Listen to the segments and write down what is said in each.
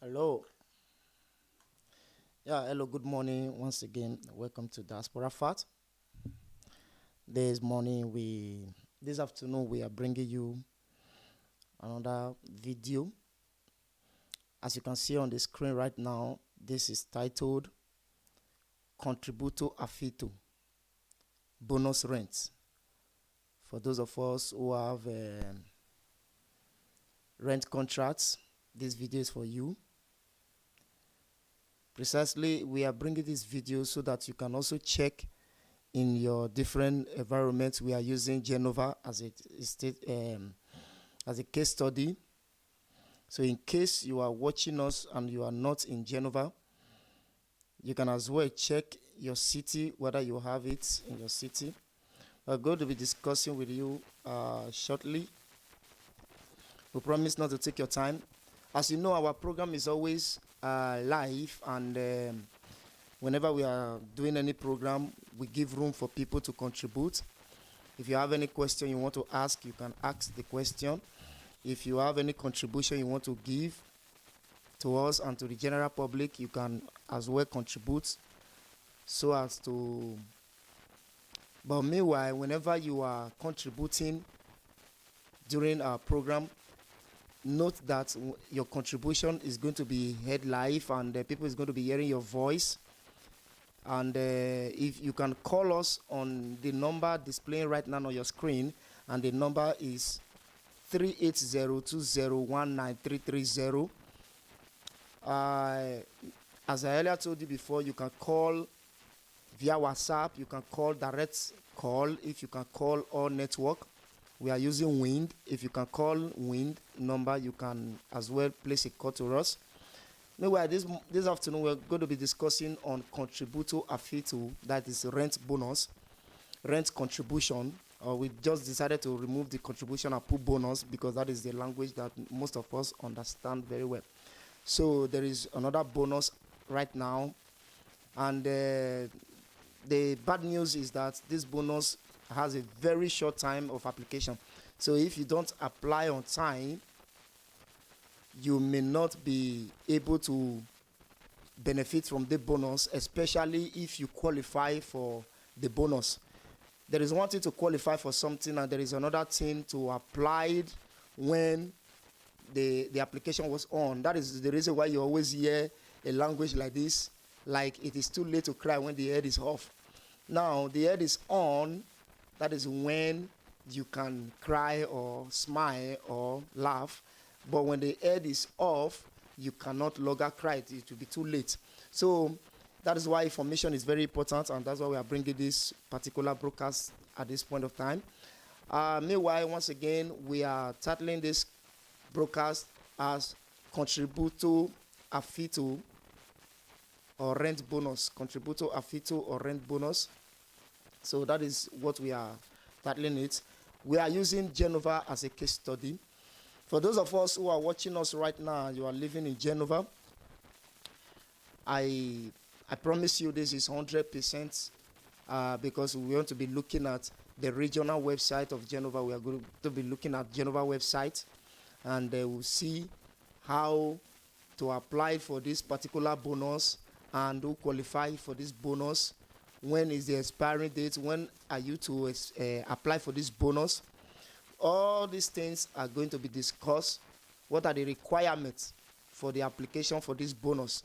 Hello. Yeah, hello, good morning once again. Welcome to Diaspora Fat. This afternoon, we are bringing you another video. As you can see on the screen right now, this is titled Contributo Affitto Bonus Rent. For those of us who have rent contracts, this video is for you. Precisely, we are bringing this video so that you can also check in your different environments. We are using GENOVA as a case study. So in case you are watching us and you are not in GENOVA, you can as well check your city, whether you have it in your city. We're going to be discussing with you shortly. We promise not to take your time. As you know, our program is always live, and whenever we are doing any program, we give room for people to contribute. If you have any question you want to ask, you can ask the question. If you have any contribution you want to give to us and to the general public, you can as well contribute so as to... But meanwhile, whenever you are contributing during our program, note that your contribution is going to be heard live, and people is going to be hearing your voice. And if you can call us on the number displaying right now on your screen, and the number is 38020193330. As I earlier told you before, you can call via WhatsApp, you can call direct call. If you can call all network, we are using Wind. If you can call Wind number, you can as well place a call to us. Anyway, this afternoon we're going to be discussing on Contributo Affitto, that is rent bonus, rent contribution. We just decided to remove the contribution and put bonus because that is the language that most of us understand very well. So there is another bonus right now, and the bad news is that this bonus has a very short time of application. So if you don't apply on time, you may not be able to benefit from the bonus, especially if you qualify for the bonus. There is one thing to qualify for something, and there is another thing to apply it when the application was on. That is the reason why you always hear a language like this, like it is too late to cry when the head is off. Now the head is on, that is when you can cry or smile or laugh. But when the head is off, you cannot longer cry. It will be too late. So that is why information is very important, and that's why we are bringing this particular broadcast at this point of time. Meanwhile, once again, we are titling this broadcast as Contributo Affitto or Rent Bonus. Contributo Affitto or Rent Bonus. So that is what we are titling it. We are using GENOVA as a case study. For those of us who are watching us right now, you are living in GENOVA, I promise you this is 100% because we want to be looking at the regional website of GENOVA. We are going to be looking at GENOVA website, and we'll see how to apply for this particular bonus and who qualify for this bonus. When is the expiring date? When are you to apply for this bonus? All these things are going to be discussed. What are the requirements for the application for this bonus?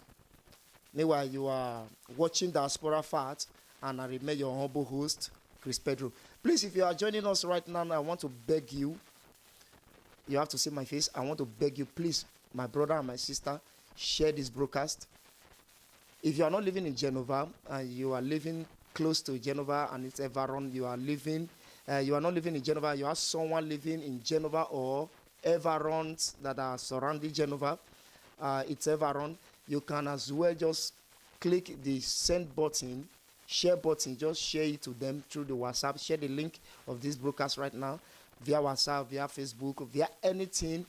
Meanwhile, you are watching Diaspora Fat, and I remain your humble host, Chris Pedro. Please, if you are joining us right now, I want to beg you. You have to see my face. I want to beg you, please, my brother and my sister, share this broadcast. If you are not living in GENOVA and you are living close to GENOVA and it's Environs, you are not living in GENOVA, you have someone living in GENOVA or Environs that are surrounding GENOVA, it's Environs, you can as well just click the send button, share button, just share it to them through the WhatsApp. Share the link of this broadcast right now via WhatsApp, via Facebook, via anything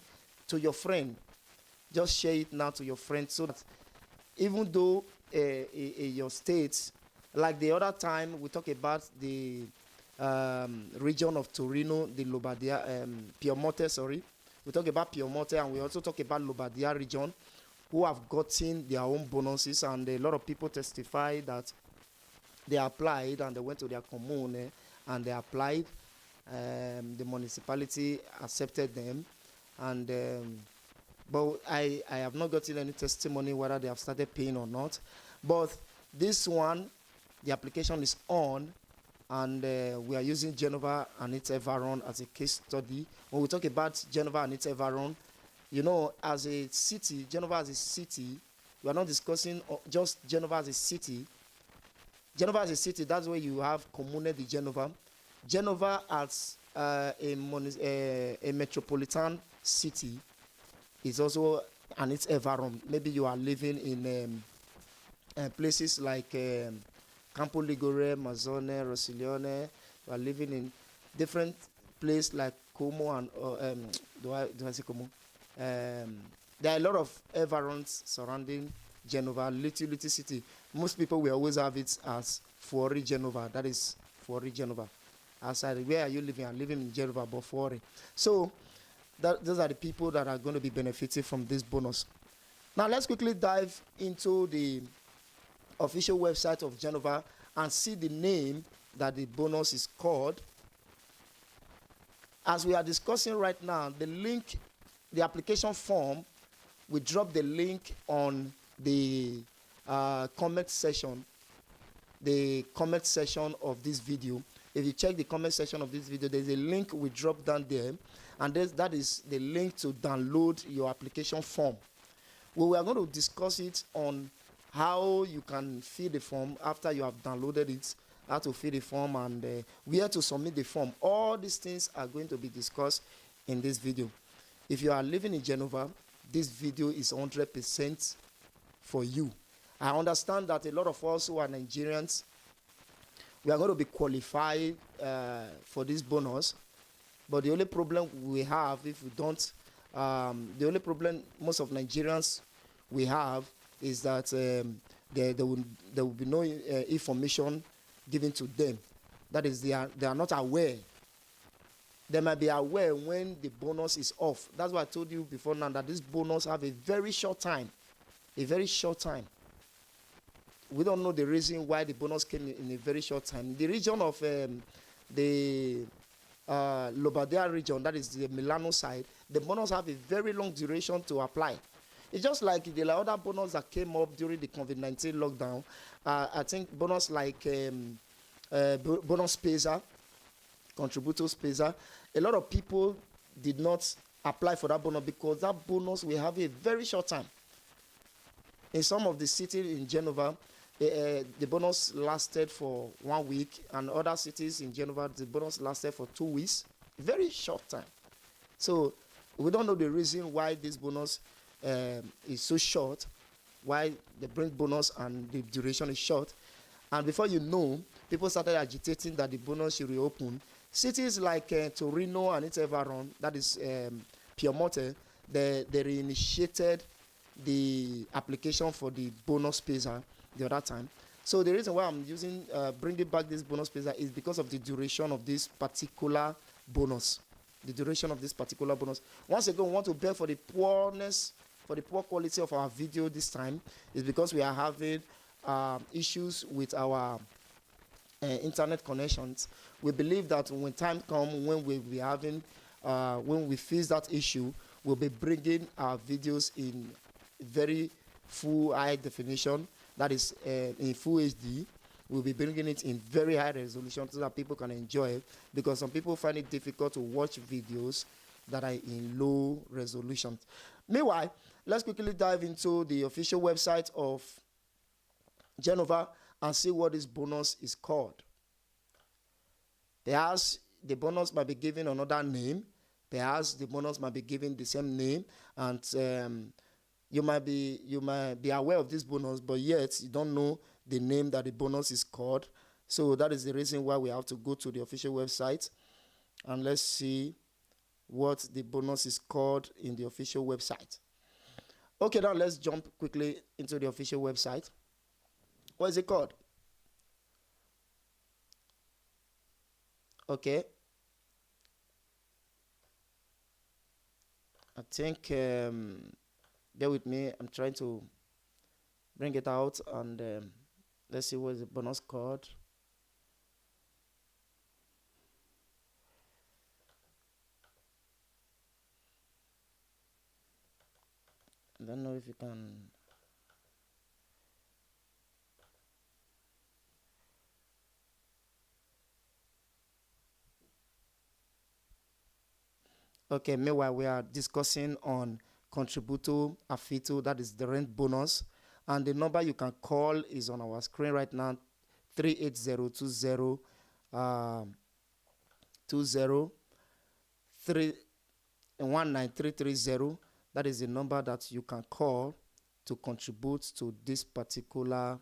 to your friend. Just share it now to your friend, so that even though your states, like the other time we talk about the region of Torino, the Lombardia, Piemonte, sorry. We talk about Piemonte, and we also talk about Lombardia region. who have gotten their own bonuses, and a lot of people testify that they applied and they went to their commune and they applied. The municipality accepted them, and but I have not gotten any testimony whether they have started paying or not. But this one, the application is on, and we are using GENOVA and its environ as a case study. When we talk about GENOVA and its environ, you know, as a city, GENOVA as a city, we are not discussing just GENOVA as a city. GENOVA as a city, that's where you have Comune di Genova. GENOVA as a metropolitan city is also, and its environment. Maybe you are living in places like Campo Ligure, Mazzone, Rossiglione. You are living in different places like Como and do I say Como? There are a lot of environs surrounding Genova, little city. Most people will always have it as Fuori Genova. That is Fuori Genova. Outside, where are you living? I'm living in Genova, but Fuori. So those are the people that are going to be benefiting from this bonus. Now let's quickly dive into the official website of Genova and see the name that the bonus is called. As we are discussing right now, the link, the application form, we drop the link on the comment section, of this video. If you check the comment section of this video, there's a link we drop down there, and that is the link to download your application form. Well, we are going to discuss it on how you can fill the form after you have downloaded it, how to fill the form, and where to submit the form. All these things are going to be discussed in this video. If you are living in Genova, this video is 100% for you. I understand that a lot of us who are Nigerians, we are going to be qualified for this bonus, but the only problem we have, if we don't, the only problem most of Nigerians we have is that there will be no information given to them. That is, they are not aware. They might be aware when the bonus is off. That's why I told you before now that this bonus have a very short time. A very short time. We don't know the reason why the bonus came in a very short time. The region of the Lombardia region, that is the Milano side, the bonus have a very long duration to apply. It's just like the other bonus that came up during the COVID-19 lockdown. I think bonus like bonus Pesa, Contributo Pesa, a lot of people did not apply for that bonus because that bonus will have a very short time. In some of the cities in Genova, the bonus lasted for 1 week, and other cities in Genova, the bonus lasted for 2 weeks. Very short time. So we don't know the reason why this bonus is so short, why the bring bonus and the duration is short. And before you know, people started agitating that the bonus should reopen. Cities like Torino and its environ, that is Piemonte, they reinitiated the application for the bonus Pesa the other time. So the reason why I'm using bringing back this bonus Pesa is because of the duration of this particular bonus. The duration of this particular bonus. Once again, we want to beg for the poorness, for the poor quality of our video this time, is because we are having issues with our internet connections. We believe that when time comes, when we'll be having, when we face that issue, we'll be bringing our videos in very full high definition, that is in full HD. We'll be bringing it in very high resolution so that people can enjoy it, because some people find it difficult to watch videos that are in low resolution. Meanwhile, let's quickly dive into the official website of Genova and see what this bonus is called. Perhaps the bonus might be given another name. Perhaps the bonus might be given the same name, and you might be aware of this bonus, but yet you don't know the name that the bonus is called. So that is the reason why we have to go to the official website, and let's see what the bonus is called in the official website. Okay, now let's jump quickly into the official website. What is it called? Okay. I think Bear with me. I'm trying to bring it out, and let's see what is the bonus code. I don't know if you can. Okay, meanwhile, we are discussing on Contributo, Affitto, that is the rent bonus. And the number you can call is on our screen right now, 38020 20 19330. That is the number that you can call to contribute to this particular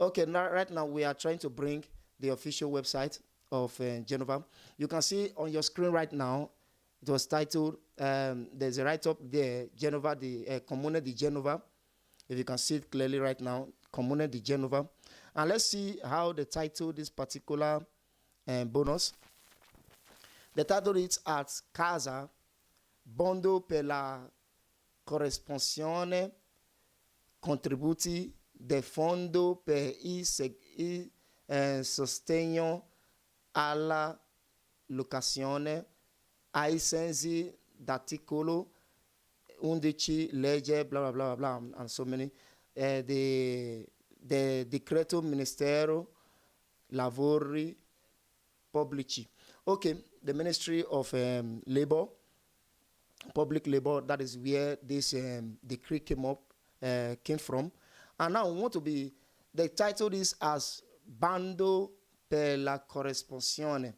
Okay, now right now we are trying to bring the official website of GENOVA. You can see on your screen right now, it was titled, there's a write-up there, GENOVA, the Comune di Genova. If you can see it clearly right now, Comune di Genova. And let's see how they title this particular bonus. The title is at Casa, Bondo per la corresponsione contributi del fondo per il sostegno alla locazione ai sensi d'articolo 11 legge blah blah blah blah and so many the decreto ministero lavori pubblici. Okay, the Ministry of Labor, Public Labor, that is where this decree came from. And now we want to be, the title is as Bando per la corresponsione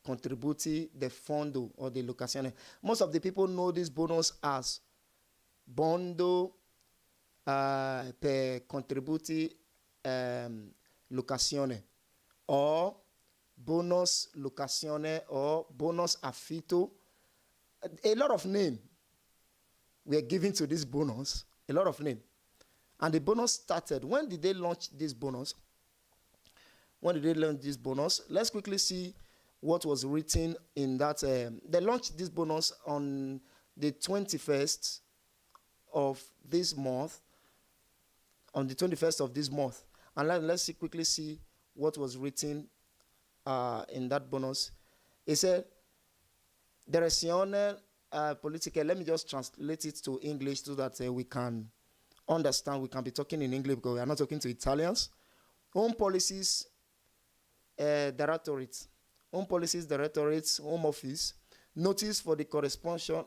contributi del fondo or the locazione. Most of the people know this bonus as Bondo per contributi locazione, or bonus locazione, or bonus affitto. A lot of names were given to this bonus, a lot of names. And the bonus started. When did they launch this bonus? When did they launch this bonus? Let's quickly see what was written in that. They launched this bonus on the 21st of this month. On the 21st of this month. And let's quickly see what was written in that bonus. It said, Direzione politica. Let me just translate it to English so that we can understand. We can be talking in English because we are not talking to Italians. Home Policies Directorate. Home Policies Directorate, Home Office. Notice for the corresponsion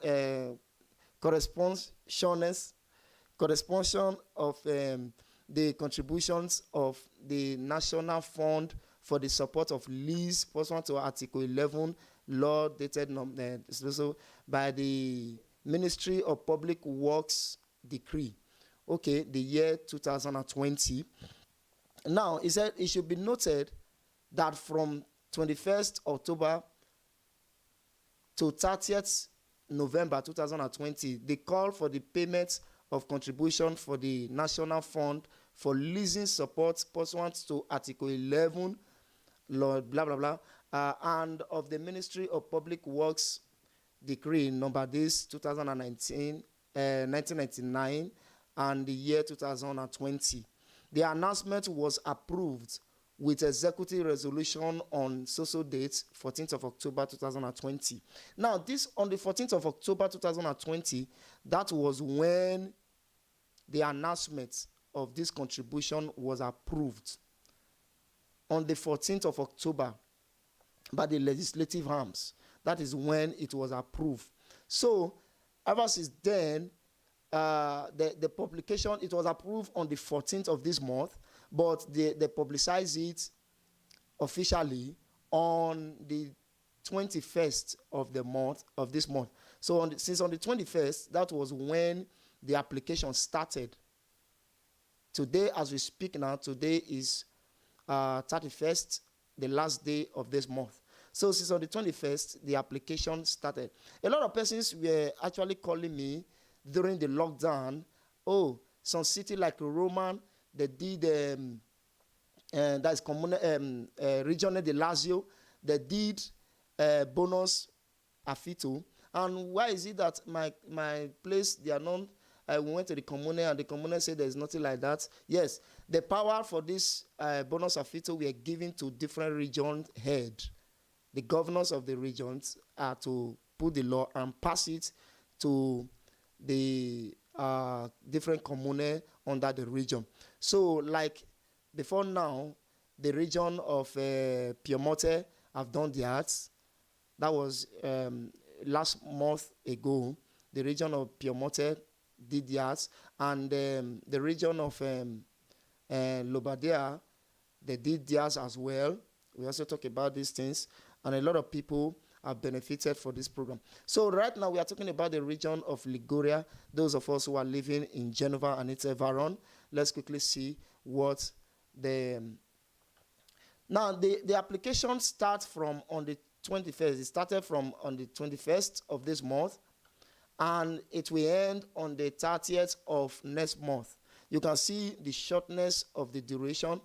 of the contributions of the National Fund for the support of lease pursuant to Article 11, law dated by the Ministry of Public Works decree. Okay, the year 2020. Now, it said it should be noted that from 21st October to 30th November 2020, the call for the payment of contribution for the National Fund for leasing support pursuant to Article 11, law, blah, blah, blah, and of the Ministry of Public Works decree number this 1999, and the year 2020. The announcement was approved with executive resolution on social date 14th of October 2020. Now, this on the 14th of October 2020, that was when the announcement of this contribution was approved. On the 14th of October by the legislative arms, that is when it was approved. So, ever since then, the publication, it was approved on the 14th of this month, but they publicized it officially on the 21st of the month, of this month. So since on the 21st, that was when the application started. Today, as we speak now, today is 31st, the last day of this month. So since on the 21st, the application started. A lot of persons were actually calling me during the lockdown. Oh, some city like Roman, they did, that's Regione di Lazio, they did bonus Affitto. And why is it that my place, they are not, we went to the commune and the commune said there's nothing like that? Yes, the power for this bonus Affitto we are giving to different region head. The governors of the regions are to put the law and pass it to the different commune under the region. So like before now, the region of Piemonte have done theirs. That was last month ago. The region of Piemonte did theirs, and the region of Lombardia, they did theirs as well. We also talk about these things, and a lot of people have benefited for this program. So right now we are talking about the region of Liguria. Those of us who are living in Genova and its environ, let's quickly see what the now the application starts from on the 21st. It started from on the 21st of this month, and it will end on the 30th of next month. You can see the shortness of the duration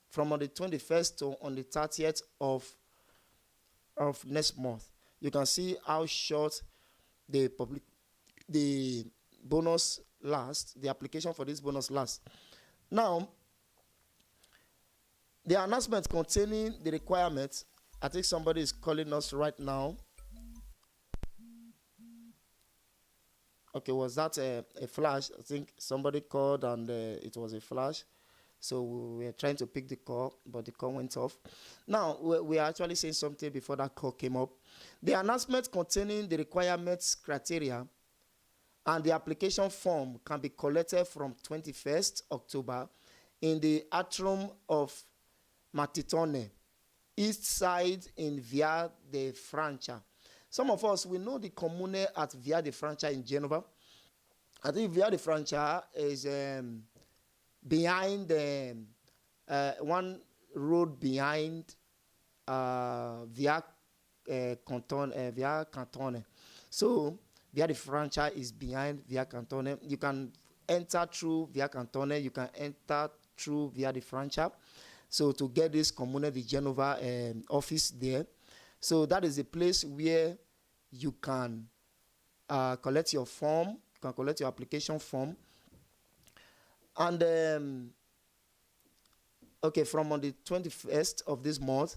from on the 21st to on the 30th of next month. You can see how short the bonus lasts, the application for this bonus lasts. Now, the announcement containing the requirements, I think somebody is calling us right now. Okay, was that a flash? I think somebody called and it was a flash. So we were trying to pick the call, but the call went off. Now, we are actually saying something before that call came up. The announcement containing the requirements criteria and the application form can be collected from 21st October in the atrium of Matitone, east side in Via de Francia. Some of us, we know the commune at Via de Francia in Genova. I think Via de Francia is behind one road behind Via Cantone. So Via de Francia is behind Via Cantone. You can enter through Via Cantone. You can enter through Via de Francia. So to get this Comune di Genova office there. So that is a place where you can collect your form. You can collect your application form. And okay, from on the 21st of this month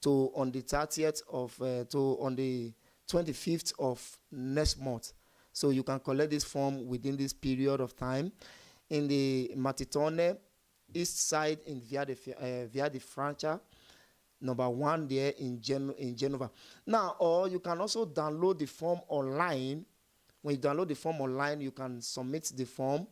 to on the 30th of to on the 25th of next month. So you can collect this form within this period of time in the Matitone east side in Via de Francia, number 1 there in Genova. Now, or you can also download the form online. When you download the form online, you can submit the form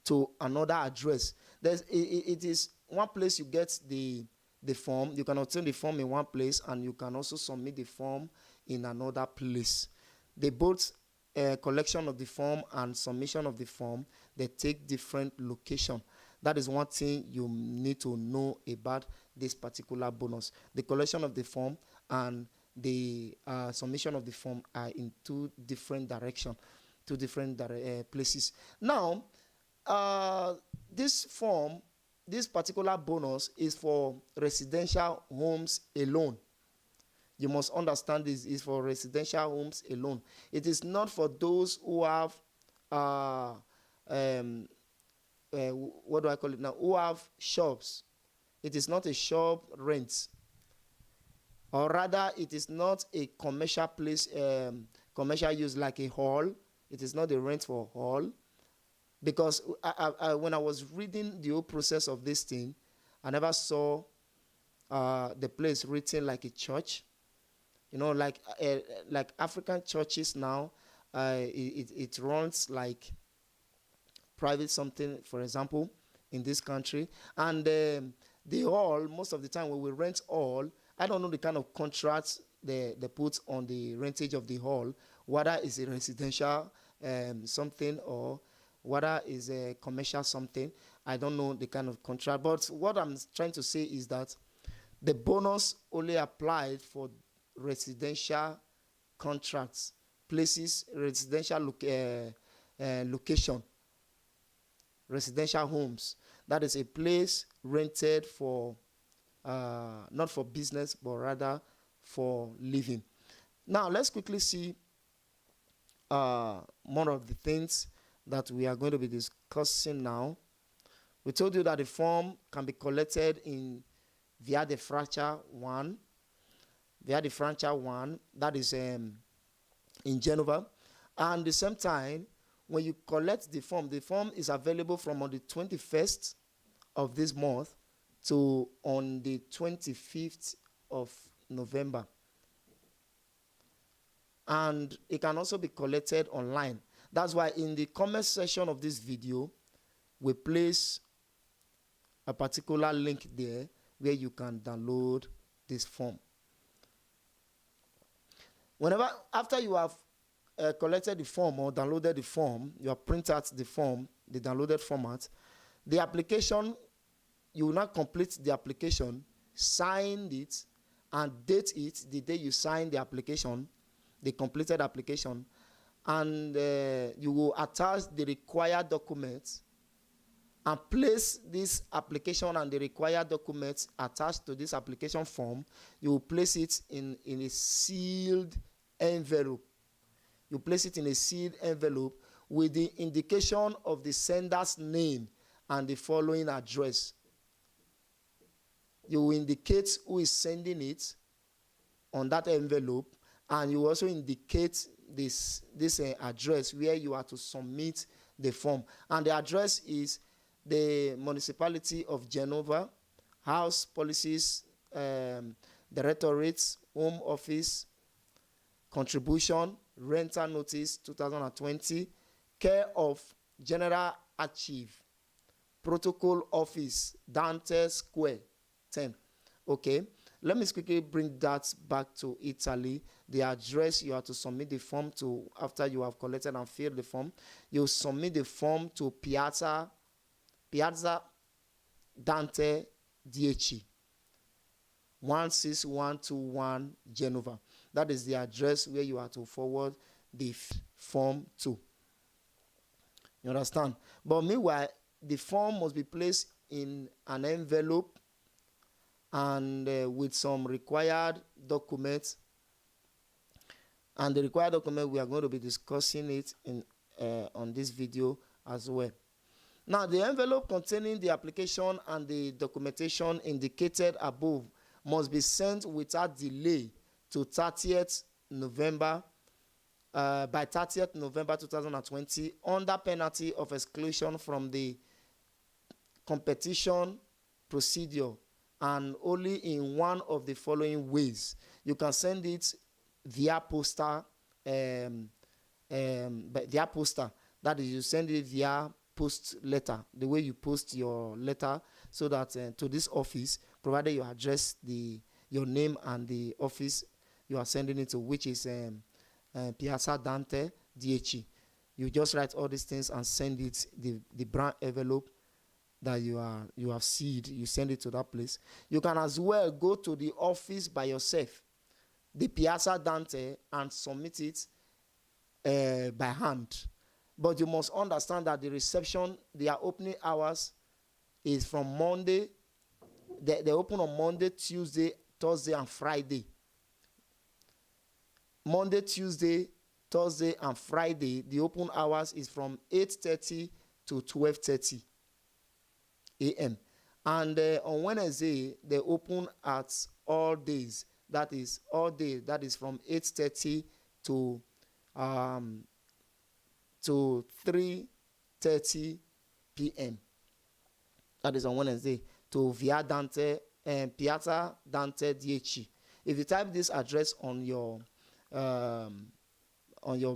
to another address. It is one place you get the form. You can obtain the form in one place, and you can also submit the form in another place. They both collection of the form and submission of the form, they take different location. That is one thing you need to know about this particular bonus. The collection of the form and the submission of the form are in two different directions, two different places. Now, this form, this particular bonus is for residential homes alone. You must understand this is for residential homes alone. It is not for those who have what do I call it now? Who have shops. It is not a shop rent, or rather, it is not a commercial place, commercial use like a hall. It is not a rent for hall, because when I was reading the whole process of this thing, I never saw the place written like a church. You know, like African churches now, it runs like private something, for example, in this country. And the hall, most of the time when we rent hall, I don't know the kind of contracts they put on the rentage of the hall, whether it's a residential something or whether it's a commercial something. I don't know the kind of contract. But what I'm trying to say is that the bonus only applied for residential contracts, places, residential location, residential homes. That is a place rented for, not for business, but rather for living. Now, let's quickly see more of the things that we are going to be discussing now. We told you that the form can be collected via the franchise one, that is in GENOVA. And at the same time, when you collect the form is available from on the 21st of this month to on the 25th of November. And it can also be collected online. That's why in the comment section of this video, we place a particular link there where you can download this form. After you have collected the form or downloaded the form, you have printed out the form, the downloaded format, the application, you will now complete the application, sign it, and date it the day you sign the application, the completed application, and you will attach the required documents and place this application and the required documents attached to this application form. You will place it in a sealed envelope. You place it in a sealed envelope with the indication of the sender's name and the following address. You will indicate who is sending it on that envelope, and you also indicate this address where you are to submit the form. And the address is the municipality of GENOVA, House Policies Directorate, Home Office, Contribution, Rental Notice 2020, care of General Archive, Protocol Office, Dante Square, 10. Okay, let me quickly bring that back to Italy. The address you have to submit the form to after you have collected and filled the form. You submit the form to Piazza Dante 16121 GENOVA. That is the address where you are to forward the form to. You understand? But meanwhile, the form must be placed in an envelope and with some required documents. And the required document, we are going to be discussing it on this video as well. Now, the envelope containing the application and the documentation indicated above must be sent without delay to 30th November, by 30th November 2020, under penalty of exclusion from the competition procedure, and only in one of the following ways. You can send it via poster, via poster. That is, you send it via post letter, the way you post your letter, so that to this office, provided you address your name and the office you are sending it to, which is Piazza Dante DHE. You just write all these things and send it, the brown envelope that you have sealed, you send it to that place. You can as well go to the office by yourself, the Piazza Dante, and submit it by hand. But you must understand that the reception, their opening hours is from Monday. They open on Monday, Tuesday, Thursday, and Friday. Monday, Tuesday, Thursday, and Friday, the open hours is from 8:30 to 12:30 a.m. And on Wednesday, they open at all days. That is all day. That is from 8:30 to 3:30 p.m. That is on Wednesday, to Via Dante and Piazza Dante DHE. If you type this address on your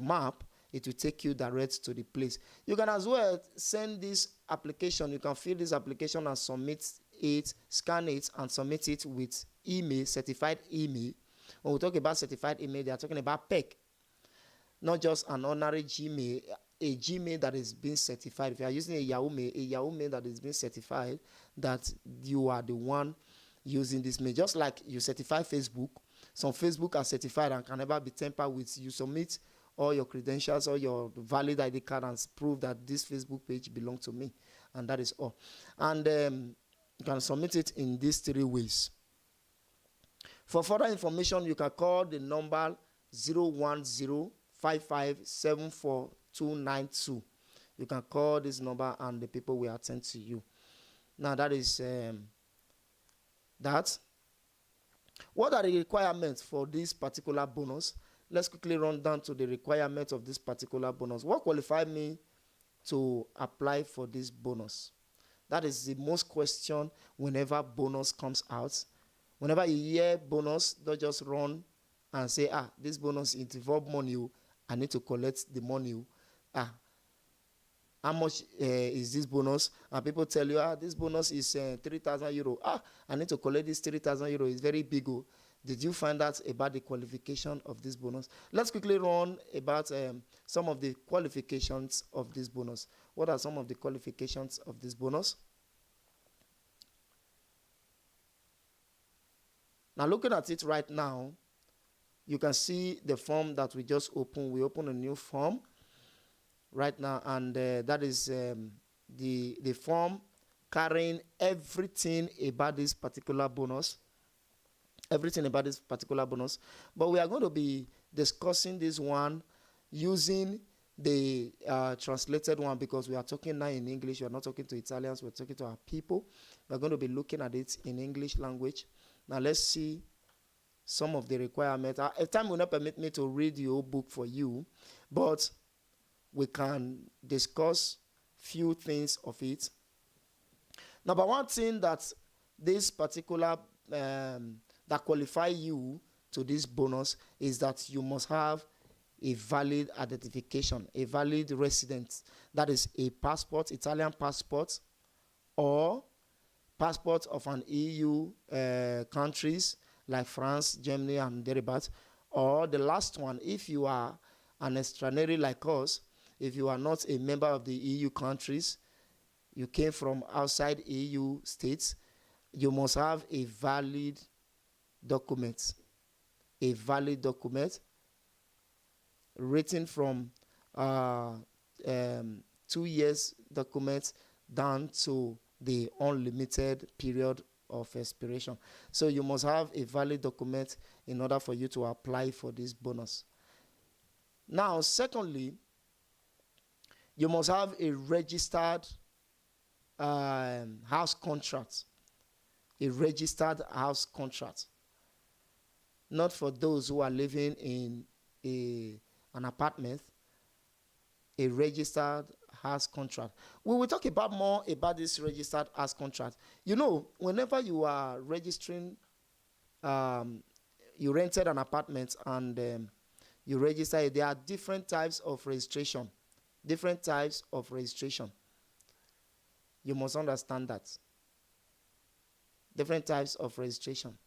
map, it will take you direct to the place. You can as well send this application. You can fill this application and submit it, scan it, and submit it with email, certified email. When we talk about certified email, they are talking about PEC, not just an ordinary Gmail, a Gmail that is being certified. If you are using a Yahoo mail that is being certified, that you are the one using this mail. Just like you certify Facebook, some Facebook are certified and can never be tampered with. You submit all your credentials or your valid ID card and prove that this Facebook page belongs to me, and that is all. And you can submit it in these 3 ways. For further information, you can call the number 01055742292. You can call this number and the people will attend to you. Now that is that. What are the requirements for this particular bonus? Let's quickly run down to the requirements of this particular bonus. What qualifies me to apply for this bonus? That is the most question whenever bonus comes out. Whenever you hear bonus, don't just run and say, this bonus involves money. I need to collect the money. How much is this bonus? And people tell you, this bonus is 3,000 euro. I need to collect this 3,000 euro. It's very big. Did you find out about the qualification of this bonus? Let's quickly run about some of the qualifications of this bonus. What are some of the qualifications of this bonus? Now, looking at it right now, you can see the form that we just opened. We opened a new form right now, and that is the form carrying everything about this particular bonus. Everything about this particular bonus. But we are going to be discussing this one using the translated one, because we are talking now in English. We are not talking to Italians. We're talking to our people. We're going to be looking at it in English language. Now let's see some of the requirements. Time will not permit me to read the whole book for you, but we can discuss few things of it. Number one thing that this particular that qualify you to this bonus is that you must have a valid identification, a valid residence. That is a passport, Italian passport, or passport of an EU countries like France, Germany, and thereabouts. Or the last one, if you are an extranjero like us, if you are not a member of the EU countries, you came from outside EU states, you must have a valid document. A valid document written from 2 years document down to the unlimited period of expiration. So you must have a valid document in order for you to apply for this bonus. Now, secondly, you must have a registered house contract. A registered house contract. Not for those who are living in an apartment. A registered house contract. We will talk about more about this registered house contract. You know, whenever you are registering, you rented an apartment and you register it, there are different types of registration. Different types of registration. You must understand that. Different types of registration.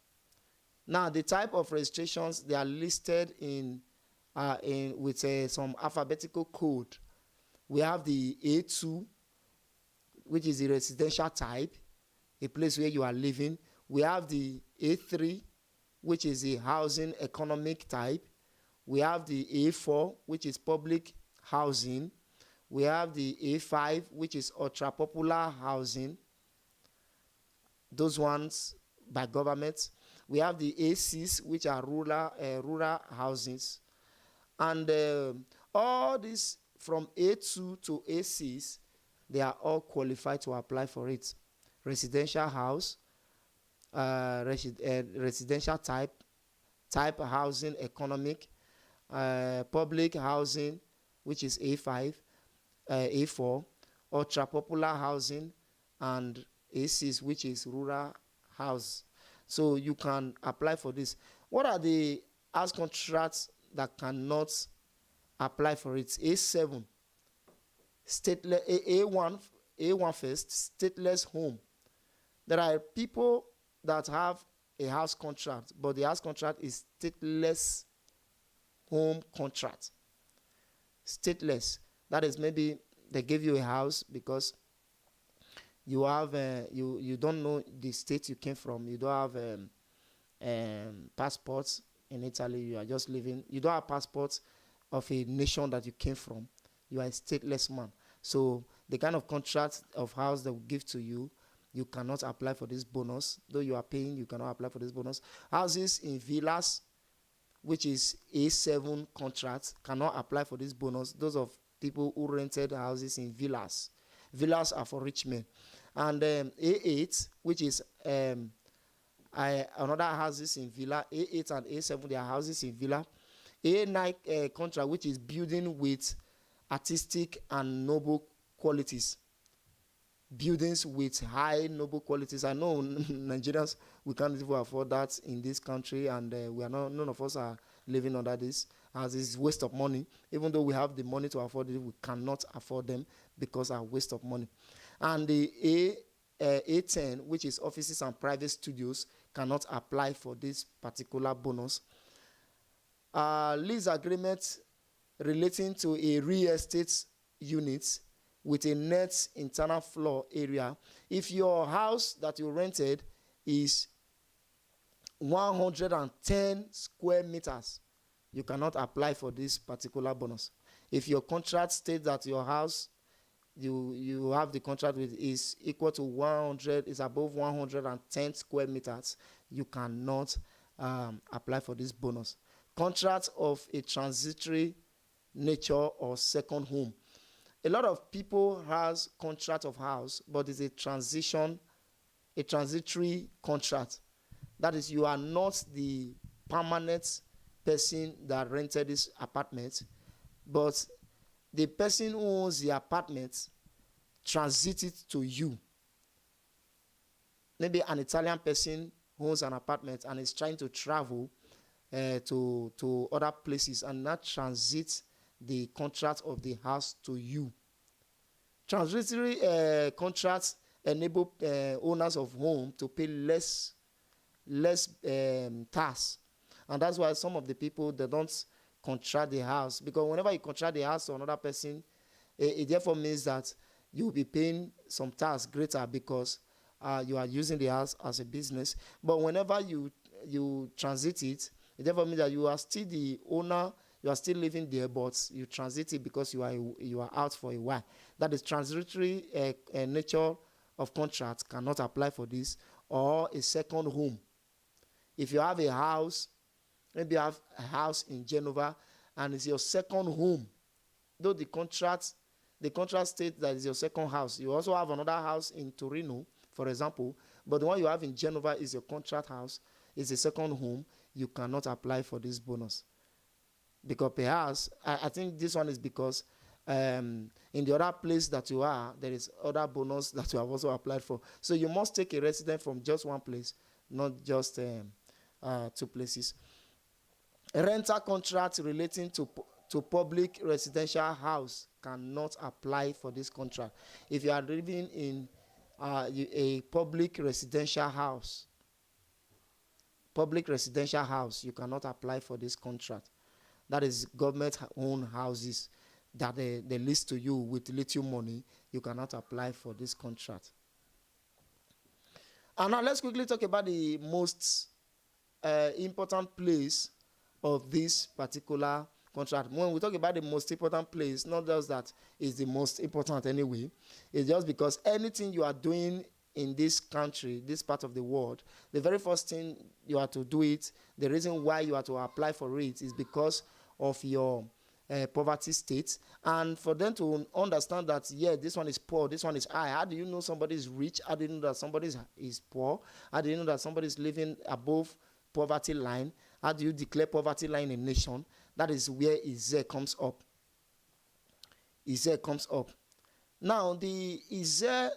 Now, the type of registrations, they are listed with some alphabetical code. We have the A2, which is the residential type, a place where you are living. We have the A3, which is the housing economic type. We have the A4, which is public housing. We have the A5, which is ultra popular housing. Those ones by government. We have the A6, which are rural housings. And all these from A2 to A6, they are all qualified to apply for it. Residential house, residential type housing economic, public housing, which is A5, A4, ultra popular housing, and A6, which is rural house. So you can apply for this. What are the house contracts that cannot apply for it? A7, stateless, A1 first, stateless home. There are people that have a house contract, but the house contract is stateless home contract. Stateless. That is, maybe they give you a house because you have you don't know the state you came from. You don't have passports in Italy. You are just living. You don't have passports of a nation that you came from. You are a stateless man. So the kind of contract of house that will give to you, you cannot apply for this bonus. Though you are paying, you cannot apply for this bonus. Houses in villas, which is A7 contract, cannot apply for this bonus. Those of people who rented houses in villas. Villas are for rich men. And A8, which is another houses in villa. A8 and A7, they are houses in villa. A9 contract, which is building with artistic and noble qualities. Buildings with high noble qualities. I know Nigerians, we can't even afford that in this country, and we are not. None of us are living under this, as it's waste of money. Even though we have the money to afford it, we cannot afford them because are waste of money. And the A10, which is offices and private studios, cannot apply for this particular bonus. Lease agreement relating to a real estate unit with a net internal floor area. If your house that you rented is 110 square meters, you cannot apply for this particular bonus. If your contract states that your house you have the contract with is equal to 100, is above 110 square meters, you cannot apply for this bonus. Contract of a transitory nature or second home. A lot of people has contract of house, but it's a transitory contract. That is, you are not the permanent person that rented this apartment, but the person who owns the apartment transits it to you. Maybe an Italian person owns an apartment and is trying to travel to other places, and that transits the contract of the house to you. Transitory contracts enable owners of home to pay less tax, and that's why some of the people, they don't contract the house, because whenever you contract the house to another person, it therefore means that you will be paying some tax greater because you are using the house as a business. But whenever you transit it, it therefore means that you are still the owner, you are still living there, but you transit it because you are out for a while. That is transitory nature of contract cannot apply for this. Or a second home. If you have a house, maybe you have a house in Genova and it's your second home, though the contract states that it's your second house. You also have another house in Torino, for example, but the one you have in Genova is your contract house, is a second home. You cannot apply for this bonus. Because perhaps, I think this one is because in the other place that you are, there is other bonus that you have also applied for. So you must take a resident from just one place, not just two places. A rental contract relating to public residential house cannot apply for this contract. If you are living in a public residential house, you cannot apply for this contract. That is government-owned houses that they lease to you with little money. You cannot apply for this contract. And now let's quickly talk about the most important place of this particular contract. When we talk about the most important place, not just that it's the most important anyway. It's just because anything you are doing in this country, this part of the world, the very first thing you are to do it, the reason why you are to apply for it is because of your poverty state, and for them to understand that, yeah, this one is poor, this one is high. How do you know somebody is rich? How do you know that somebody is poor? How do you know that somebody is living above poverty line? How do you declare poverty line in a nation? That is where IZE comes up. IZE comes up. Now, the IZE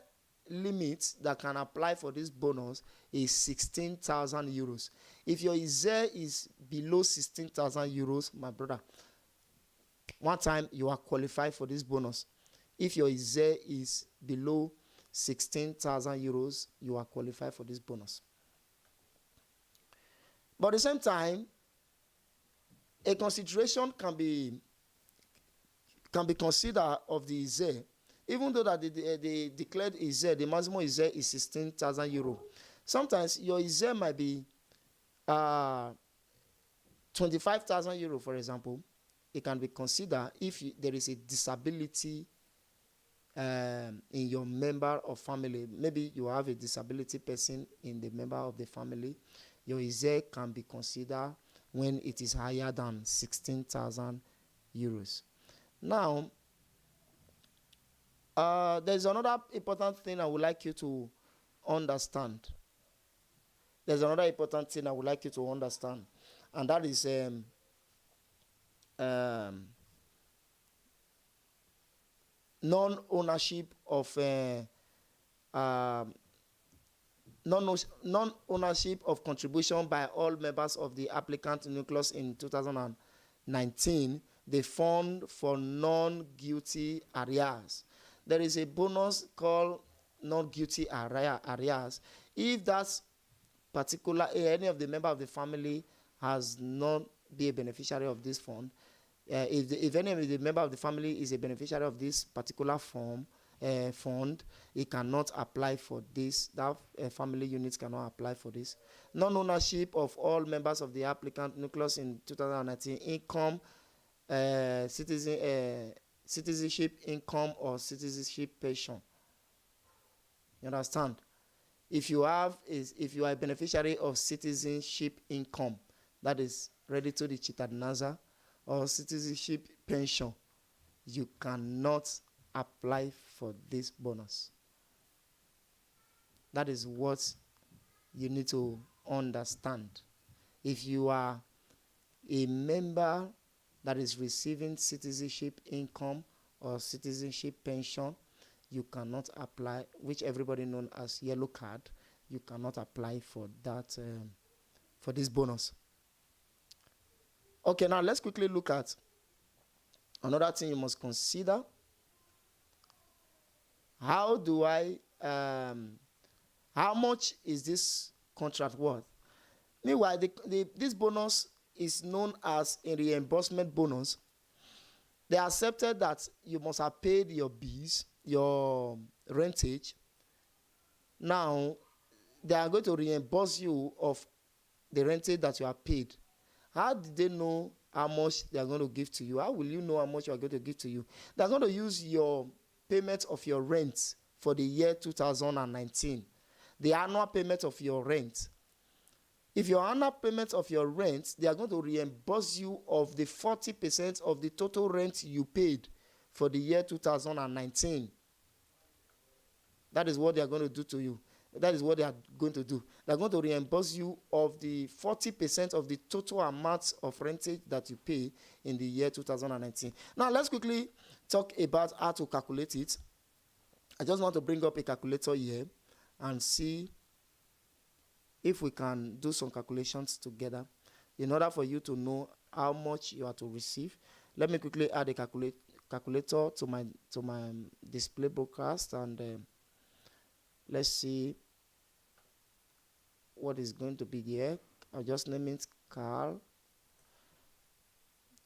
limit that can apply for this bonus is 16,000 euros. If your IZE is below 16,000 euros, my brother, one time you are qualified for this bonus. If your IZE is below 16,000 euros, you are qualified for this bonus. But at the same time, a consideration can be considered of the IZE, even though that the declared IZE, the maximum IZE is 16,000 euro. Sometimes your IZE might be 25,000 euro, for example. It can be considered if there is a disability in your member of family. Maybe you have a disability person in the member of the family. Your IZE can be considered when it is higher than 16,000 euros. Now, there's another important thing I would like you to understand. There's another important thing I would like you to understand, and that is non-ownership of non-ownership of contribution by all members of the applicant nucleus in 2019, the fund for non-guilty arrears. There is a bonus called non-guilty arrears. If that's particular, any of the member of the family has not been a beneficiary of this fund, if any of the member of the family is a beneficiary of this particular fund, it cannot apply for this. That family units cannot apply for this. Non-ownership of all members of the applicant nucleus in 2019, income, citizenship income or citizenship pension. You understand? If you are a beneficiary of citizenship income, that is ready to the Chitadnaza, or citizenship pension, you cannot apply for this bonus. That is what you need to understand. If you are a member that is receiving citizenship income or citizenship pension, you cannot apply, which everybody knows as yellow card, you cannot apply for that, for this bonus. Okay, now let's quickly look at another thing you must consider. How much is this contract worth? Meanwhile, this bonus is known as a reimbursement bonus. They accepted that you must have paid your bills, your rentage. Now, they are going to reimburse you of the rentage that you have paid. How did they know how much they are going to give to you? How will you know how much you are going to give to you? They are going to use your payment of your rent for the year 2019, the annual payment of your rent. If your annual payment of your rent, they are going to reimburse you of the 40% of the total rent you paid for the year 2019. That is what they are going to do to you. That is what they are going to do. They are going to reimburse you of the 40% of the total amount of rentage that you pay in the year 2019. Now, let's quickly talk about how to calculate it. I just want to bring up a calculator here and see if we can do some calculations together in order for you to know how much you are to receive. Let me quickly add a calculator to my display broadcast, and let's see what is going to be here. I'll just name it Carl.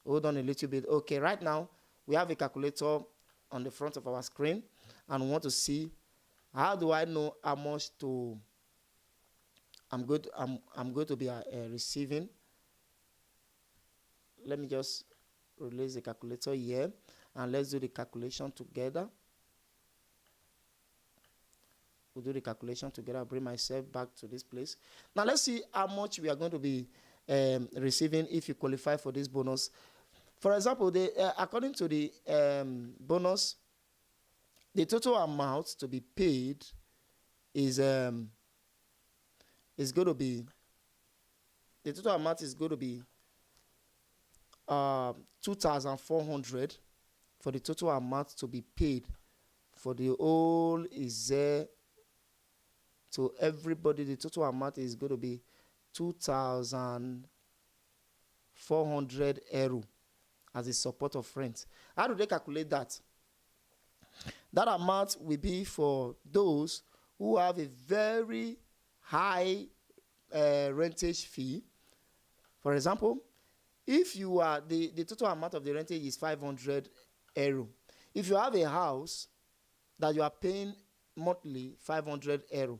Hold on a little bit. Okay, right now we have a calculator on the front of our screen, and we want to see how do I know how much I'm going to be receiving. Let me just release the calculator here, and let's do the calculation together. We'll do the calculation together. I'll bring myself back to this place. Now let's see how much we are going to be receiving if you qualify for this bonus. For example, according to the bonus, the total amount to be paid is going to be, the total amount is going to be 2,400 for the total amount to be paid for the whole is there. To everybody, the total amount is going to be 2,400 euro as a support of rent. How do they calculate that? That amount will be for those who have a very high rentage fee. For example, if you are the total amount of the rentage is 500 euro. If you have a house that you are paying monthly 500 euro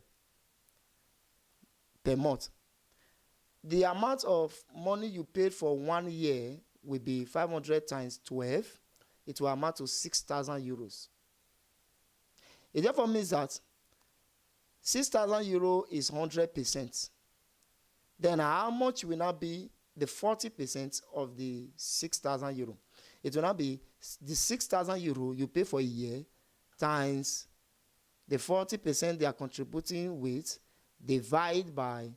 per month, the amount of money you paid for 1 year will be 500 times 12. It will amount to 6,000 euros. It therefore means that 6,000 euro is 100%. Then how much will now be the 40% of the 6,000 euro. It will not be the 6,000 euro you pay for a year times the 40% they are contributing with, divide by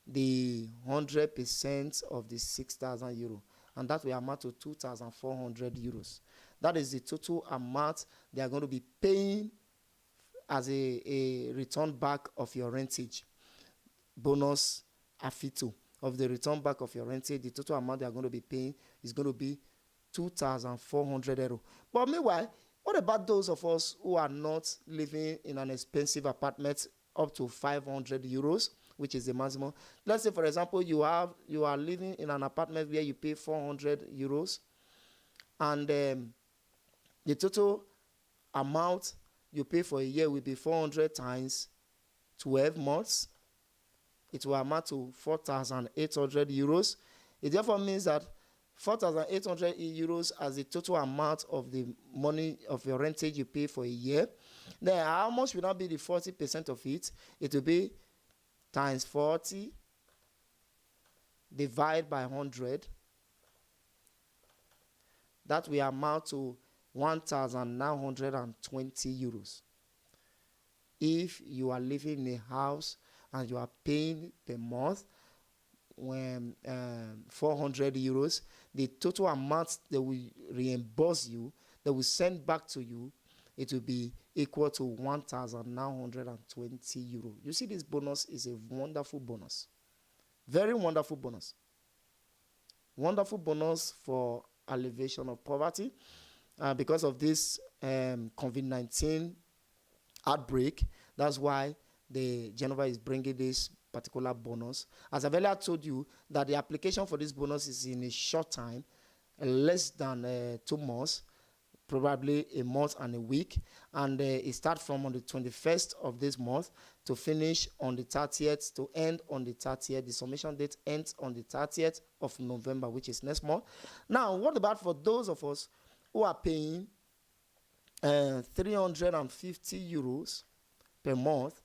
the 100% of the 6,000 euro, and that will amount to 2,400 euros. That is the total amount they are going to be paying as a return back of your rentage. Bonus Affitto of the return back of your rentage, the total amount they are going to be paying is going to be 2,400 euro. But meanwhile, what about those of us who are not living in an expensive apartment up to 500 euros, which is the maximum? Let's say, for example, you are living in an apartment where you pay 400 euros, and the total amount you pay for a year will be 400 times 12 months. It will amount to 4,800 euros. It therefore means that 4,800 euros as the total amount of the money of your rentage you pay for a year. Then how much will not be the 40% of it? It will be times 40 divided by 100. That will amount to 1,920 euros. If you are living in a house and you are paying per month when 400 euros, the total amount they will reimburse you, they will send back to you, it will be equal to 1,920 euro. You see, this bonus is a wonderful bonus. Very wonderful bonus. Wonderful bonus for alleviation of poverty. Because of this COVID-19 outbreak, that's why the GENOVA is bringing this particular bonus. As I've earlier told you, that the application for this bonus is in a short time, less than 2 months, probably a month and a week, and it starts from on the 21st of this month to finish on the 30th, to end on the 30th. The submission date ends on the 30th of November, which is next month. Now, what about for those of us who are paying 350 euros per month?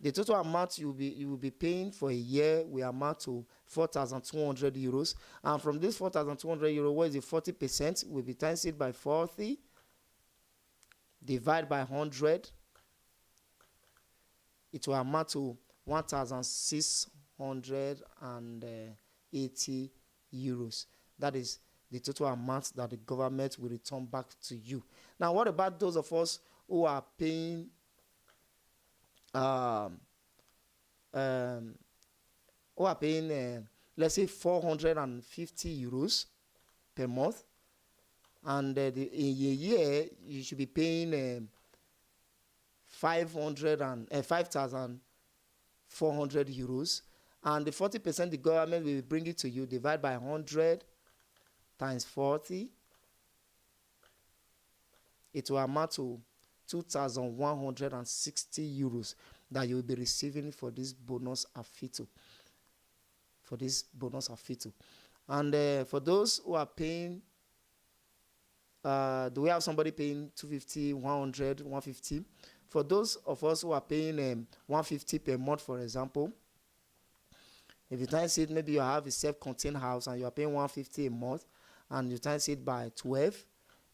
The total amount you will be paying for a year will amount to 4,200 euros. And from this 4,200 euros, what is the 40%? Will be times it by 40, divide by 100. It will amount to 1,680 euros. That is the total amount that the government will return back to you. Now, what about those of us who are paying let's say 450 euros per month, and in a year you should be paying 5,400 euros, and the 40% the government will bring it to you, divide by 100 times 40, it will amount to 2,160 euros that you will be receiving for this bonus Affitto. And for those who are paying, do we have somebody paying 250, 100, 150? For those of us who are paying 150 per month, for example, if you times it, maybe you have a self-contained house and you are paying 150 a month, and you times it by 12,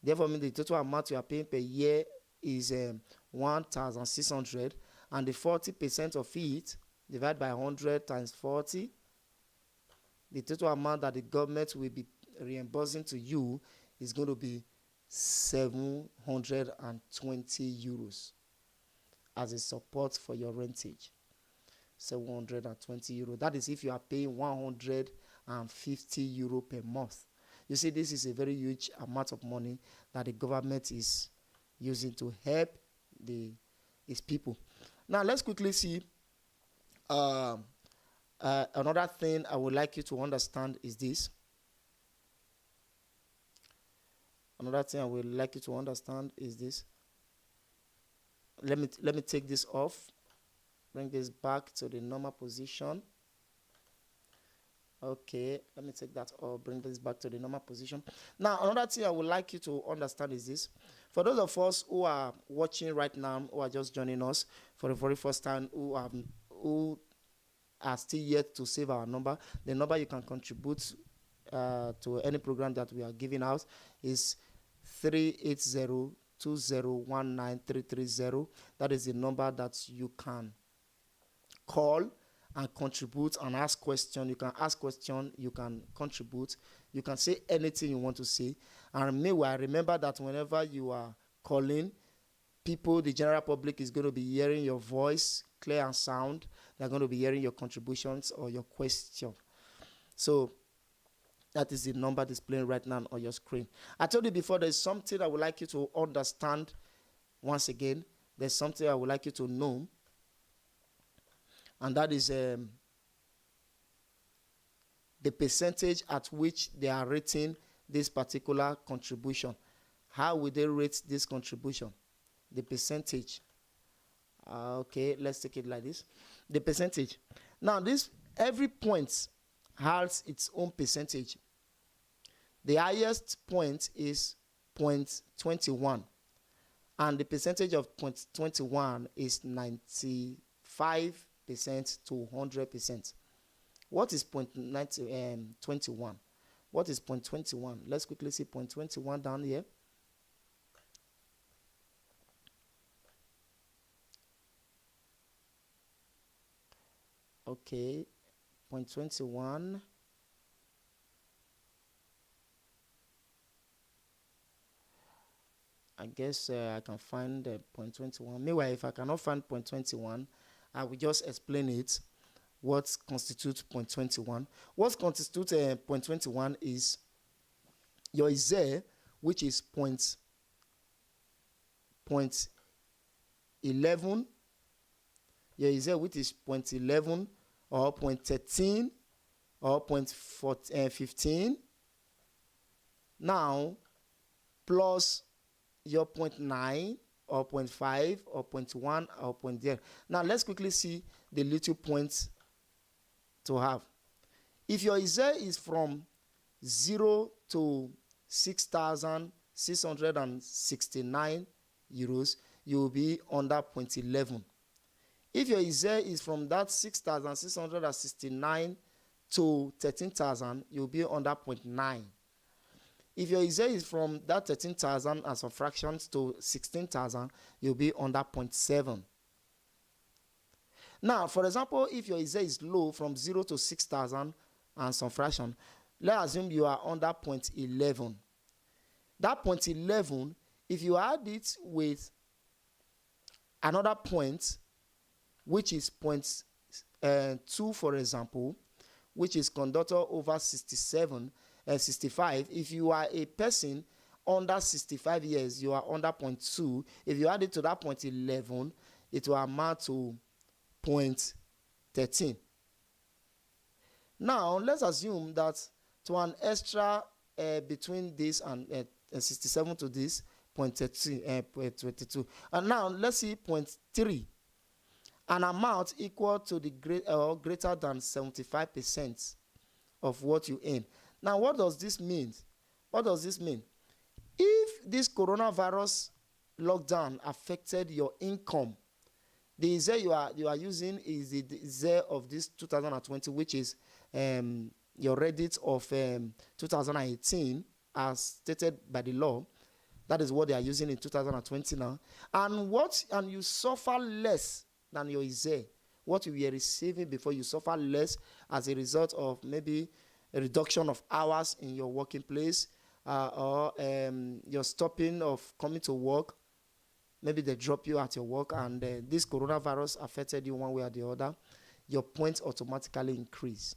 therefore means the total amount you are paying per year is 1,600, and the 40% of it divided by 100 times 40, the total amount that the government will be reimbursing to you is going to be 720 euros as a support for your rentage. 720 euro. That is if you are paying 150 euro per month. You see, this is a very huge amount of money that the government is using to help its people. Now, let's quickly see another thing I would like you to understand is this. Another thing I would like you to understand is this. Let me take this off. Bring this back to the normal position. Okay, let me take that off. Bring this back to the normal position. Now, another thing I would like you to understand is this. For those of us who are watching right now, who are just joining us for the very first time, who are still yet to save our number, the number you can contribute to any program that we are giving out is 380-2019-330. That is the number that you can call and contribute and ask questions. You can ask questions, you can contribute, you can say anything you want to say. And meanwhile, remember that whenever you are calling, people, the general public, is going to be hearing your voice clear and sound. They're going to be hearing your contributions or your question. So that is the number displaying right now on your screen. I told you before, there's something I would like you to understand. Once again, there's something I would like you to know, and that is the percentage at which they are rating this particular contribution. How will they rate this contribution? The percentage. Okay, let's take it like this. The percentage. Now, every point has its own percentage. The highest point is 0.21, and the percentage of 0.21 is 95% to 100%. What is 0.21? What is 0.21? Let's quickly see 0.21 down here. Okay, 0.21. I guess I can find 0.21. Meanwhile, if I cannot find 0.21, I will just explain it. What constitutes 0.21? What constitutes 0.21 is your Z, which is 0.11. Your Z, which is 0.11 or 0.13 or 0.15. Now, plus your 0.9 or 0.5 or 0.1 or 0.0. Now, let's quickly see the little points to have. If your Z is from 0 to 6,669 euros, you will be under 0.11. If your Z is from that 6,669 to 13,000, you'll be under 0.9. If your Z is from that 13,000 and some fractions to 16,000, you'll be under 0.7. Now, for example, if your Z is low from 0 to 6,000 and some fraction, let's assume you are under 0.11. That 0.11, if you add it with another point, which is 0.2, for example, which is conductor over 65. If you are a person under 65 years, you are under 0.2. If you add it to that 0.11, it will amount to 0.13. Now, let's assume that to an extra between this and 67 to this, 0.22. And now, let's see 0.3. An amount equal to the greater than 75% of what you earn. Now, what does this mean? What does this mean? If this coronavirus lockdown affected your income, the Z you are using is the Z of this 2020, which is your Reddit of 2018, as stated by the law. That is what they are using in 2020 now. And you suffer less than your Z. What you were receiving before, you suffer less as a result of maybe a reduction of hours in your working place, or your stopping of coming to work. Maybe they drop you at your work, and this coronavirus affected you one way or the other. Your points automatically increase.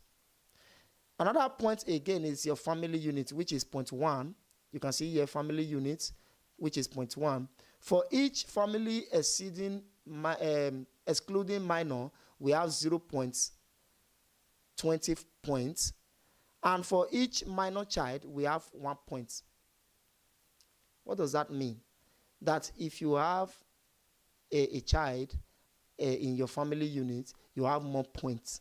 Another point again is your family unit, which is 0.1. You can see here family unit, which is 0.1. For each family excluding minor, we have 0.20 points. And for each minor child, we have 1 point. What does that mean? That if you have a child in your family unit, you have more points.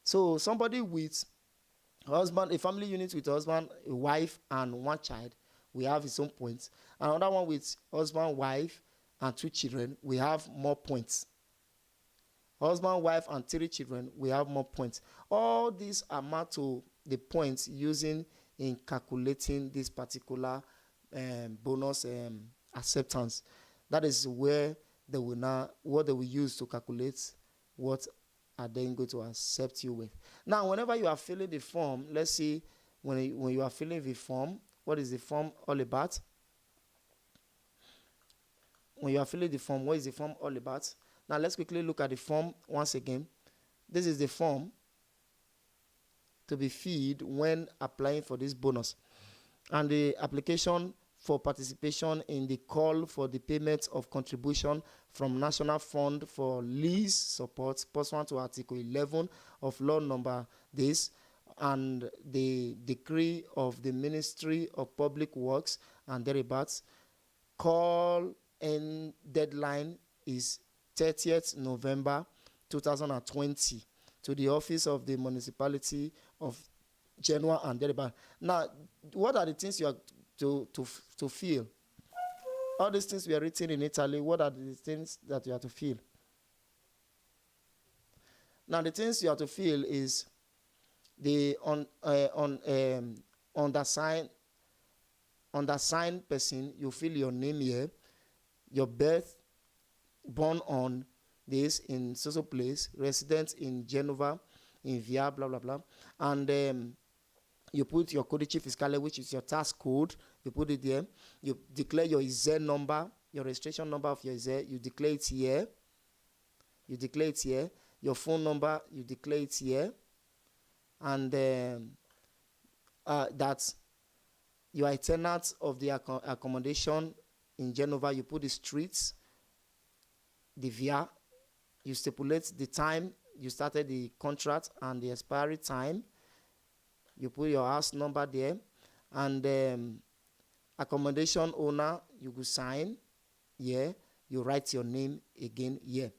So somebody with husband, a family unit with husband, a wife, and 1 child, we have his own points. Another one with husband, wife, and 2 children, we have more points. Husband, wife, and 3 children, we have more points. All these amount to the points using in calculating this particular bonus acceptance. That is where they will now, what they will use to calculate what are they going to accept you with. Now, whenever you are filling the form, let's see, when you are filling the form, what is the form all about? When you are filling the form, what is the form all about? Now, let's quickly look at the form once again. This is the form to be filled when applying for this bonus. And the application for participation in the call for the payment of contribution from National Fund for Lease Support pursuant to Article 11 of Law Number this and the decree of the Ministry of Public Works and thereabouts. Call and deadline is 30th November 2020 to the office of the municipality of GENOVA and thereabouts. Now, what are the things you are to fill? All these things we are written in Italy. What are the things that you have to fill? Now, the things you have to fill is the undersigned person. You fill your name here, your birth, born on this in so place, resident in GENOVA, in Via, blah blah blah, and you put your codice fiscale, which is your tax code. You put it there. You declare your ISE number, your registration number of your ISE. You declare it here. You declare it here. Your phone number, you declare it here. And that you are a tenant of the accommodation in GENOVA. You put the streets, the Via. You stipulate the time you started the contract and the expiry time. You put your house number there, and accommodation owner, you go sign here. You write your name again here.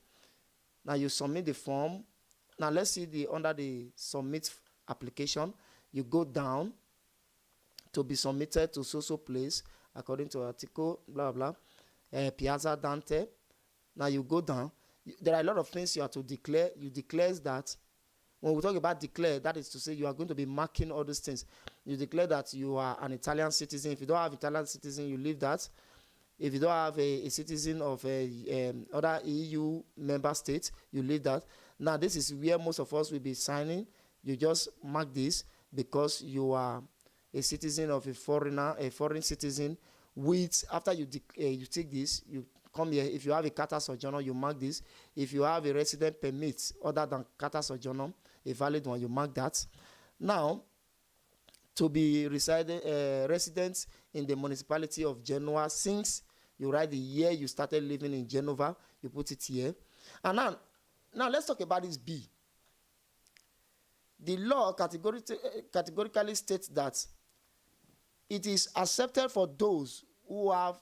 Now you submit the form. Now let's see under the submit application. You go down to be submitted to so place according to article blah blah Piazza Dante. Now you go down. There are a lot of things you have to declare. You declare that. When we talk about declare, that is to say you are going to be marking all these things. You declare that you are an Italian citizen. If you don't have Italian citizen, you leave that. If you don't have a citizen of other EU member states, you leave that. Now, this is where most of us will be signing. You just mark this because you are a citizen of a foreign citizen. After you take this, you come here. If you have a carta soggiorno, you mark this. If you have a resident permit other than carta soggiorno, a valid one, you mark that. Now, to be resident in the municipality of GENOVA, since you write the year you started living in GENOVA, you put it here. And now let's talk about this B. The law categorically states that it is accepted for those who have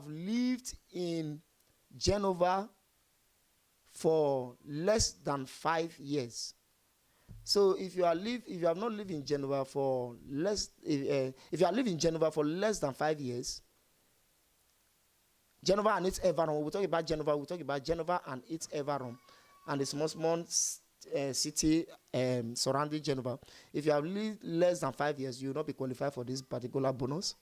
lived in GENOVA for less than 5 years. So if you have not lived in GENOVA for if you are living in GENOVA for less than 5 years, GENOVA and its environment. We talk about GENOVA. We talk about GENOVA and its environment, and the small city surrounding GENOVA. If you have lived less than 5 years, you will not be qualified for this particular bonus.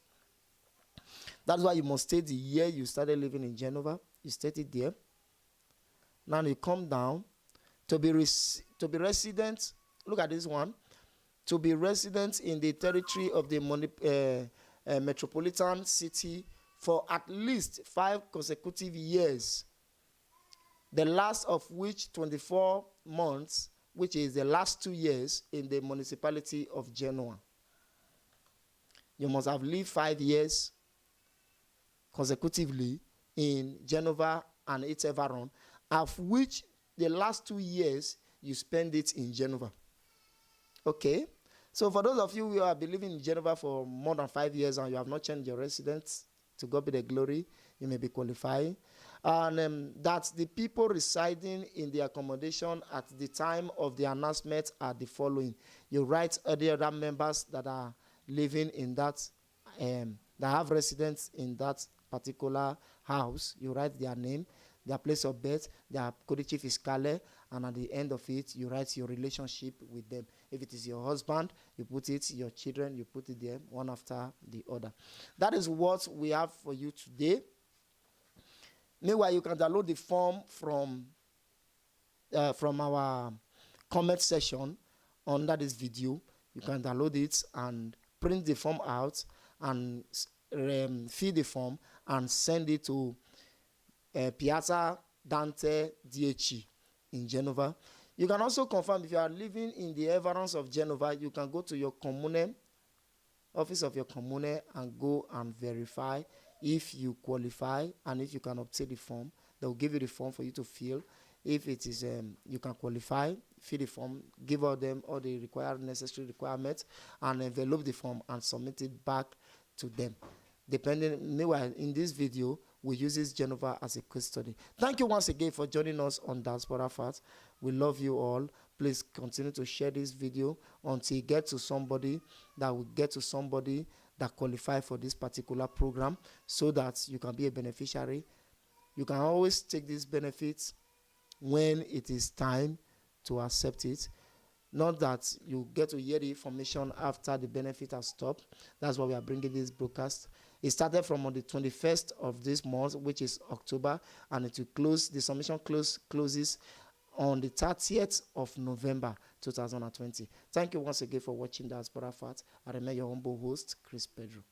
That's why you must state the year you started living in GENOVA. You state it there. Now you come down to be resident. Look at this one. To be resident in the territory of the metropolitan city for at least 5 consecutive years, the last of which 24 months, which is the last 2 years in the municipality of GENOVA. You must have lived 5 years consecutively in GENOVA and its environment, of which the last 2 years you spend it in GENOVA. Okay? So for those of you who have been living in GENOVA for more than 5 years and you have not changed your residence, to God be the glory, you may be qualifying. And that the people residing in the accommodation at the time of the announcement are the following. You write the other members that are living in that, that have residence in that particular house. You write their name, their place of birth, their codice fiscale, and at the end of it, you write your relationship with them. If it is your husband, you put it, your children, you put it there, one after the other. That is what we have for you today. Meanwhile, you can download the form from our comment section under this video. You can download it and print the form out and fill the form and send it to Piazza Dante DHE in Genova. You can also confirm if you are living in the environs of Genova, you can go to your commune, office of your commune, and go and verify if you qualify and if you can obtain the form. They will give you the form for you to fill. If it is you can qualify, fill the form, give all them all the necessary requirements, and envelope the form and submit it back to them. Meanwhile, in this video, we use Genova as a case study. Thank you once again for joining us on Diaspora Facts. We love you all. Please continue to share this video until you get to somebody that will get to somebody that qualify for this particular program, so that you can be a beneficiary. You can always take these benefits when it is time to accept it. Not that you get to hear the information after the benefit has stopped. That's why we are bringing this broadcast. It started from on the 21st of this month, which is October, and it will close. The submission closes on the 30th of November 2020. Thank you once again for watching Diaspora Facts. I remain your humble host, Chris Pedro.